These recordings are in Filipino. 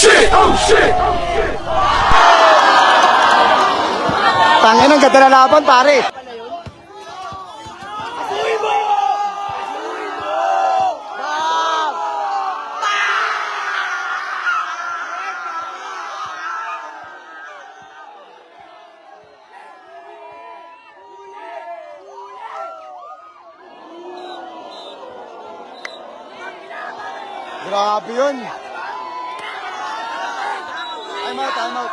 shit! Oh shit! Tangin ang ganda na laban, pare. Grabe yun. Time out.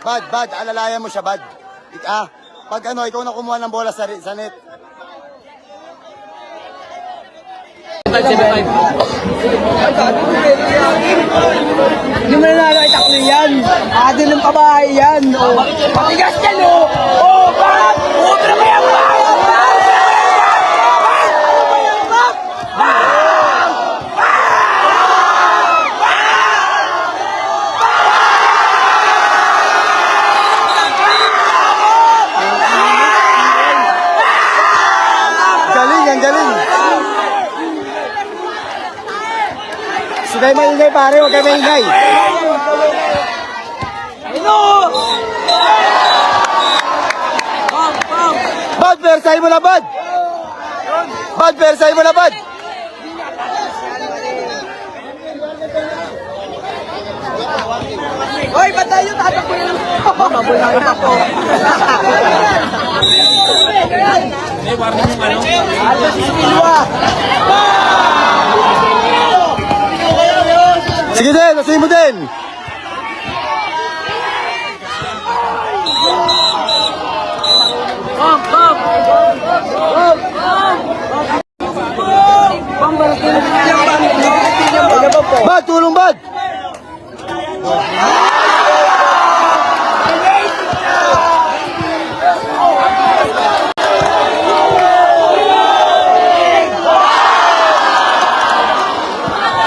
Bad, alalayan mo siya, Bad. Pag ikaw na kumuha ng bola sa net. Hindi mo nanalo ay taklo yan. Adil ng kabahay yan. Matigas yan o. Bakit? Ubra mo yan ba? Galing. Sige maingay, pare, huwag kayo maingay. Bad, persay mo na, Bad. Hoy, ba't tayo tatakbo na lang? Mabula na ako. Sige din, nasuhin mo din. Bad, tulong, Bad.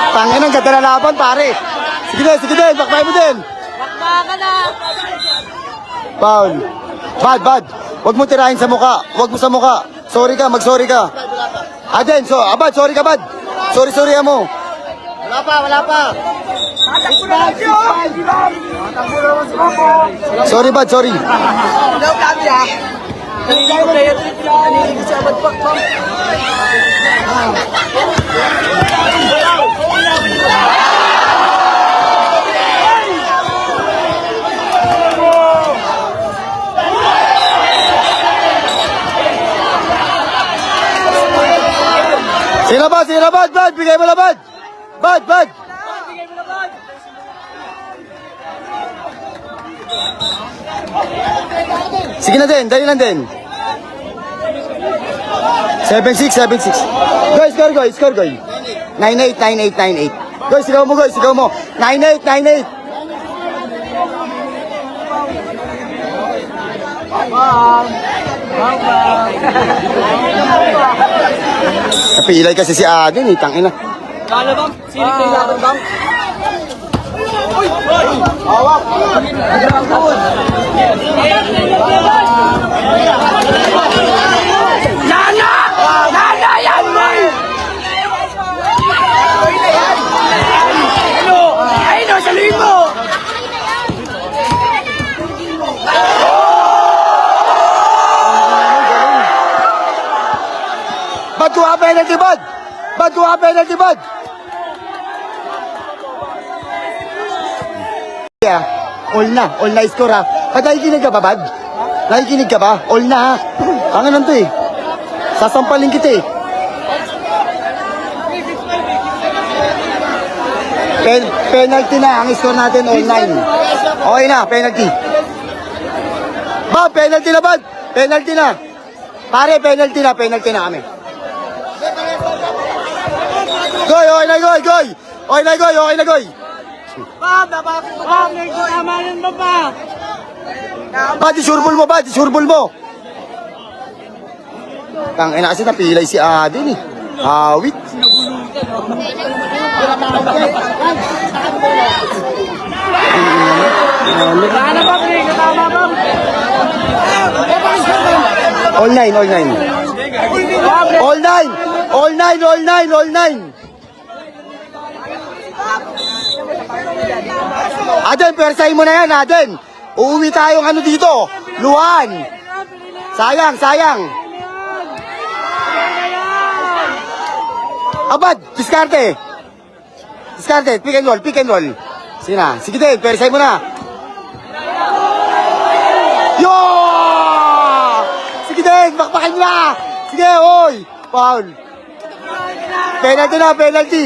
Tangin ang ganda na laban, pare. Sige din, bakbay mo din. Bakbaka na. Foul. Bad. Huwag mo tirahin sa muka. Huwag mo sa muka. Sorry ka, mag-sorry ka. Bad, sorry ka, Bad. Sorry mo. Wala pa. Sorry, Bad, sorry. Hello, Kamya. Kanina ko kayo. Kanina ko siya magpakpang. Sino, Bad, bigay mo na, Bad. Bad. Sige na din, dali lang din. 7-6. Score, Goy. 9-8. Goy, sigaw mo. 9-8. Napilay kasi si Adin, tangina. Kala bang? Sinig na ilaban bang? Hawak. Nana yan, boy! Ayun o, saluhin mo! Bad kuha penalty, Bad. Yeah, all na score ha. Nakikinig ka ba, Bad? Nakikinig ka ba? All na ha. Ang ano to eh. Sasampalin kita eh. Penalty na. Ang score natin all 9. Okay na, penalty. Bad, penalty na, Bad. Penalty na. Pare, penalty na kami. Goy, okay na, Goy. Bad, isurbol mo. Tangina kasi napilay si Adin eh. Awit. All nine. Aden, persahin mo na yan, Aden. Uuwi tayong ano dito. Luhan. Sayang, sayang. Abad, diskarte. Diskarte, pick and roll, pick and roll. Sige na, sige din, persahin mo na. Yo! Sige din, bakbakan nyo na. Sige, oy. Foul. Penalty na, penalty.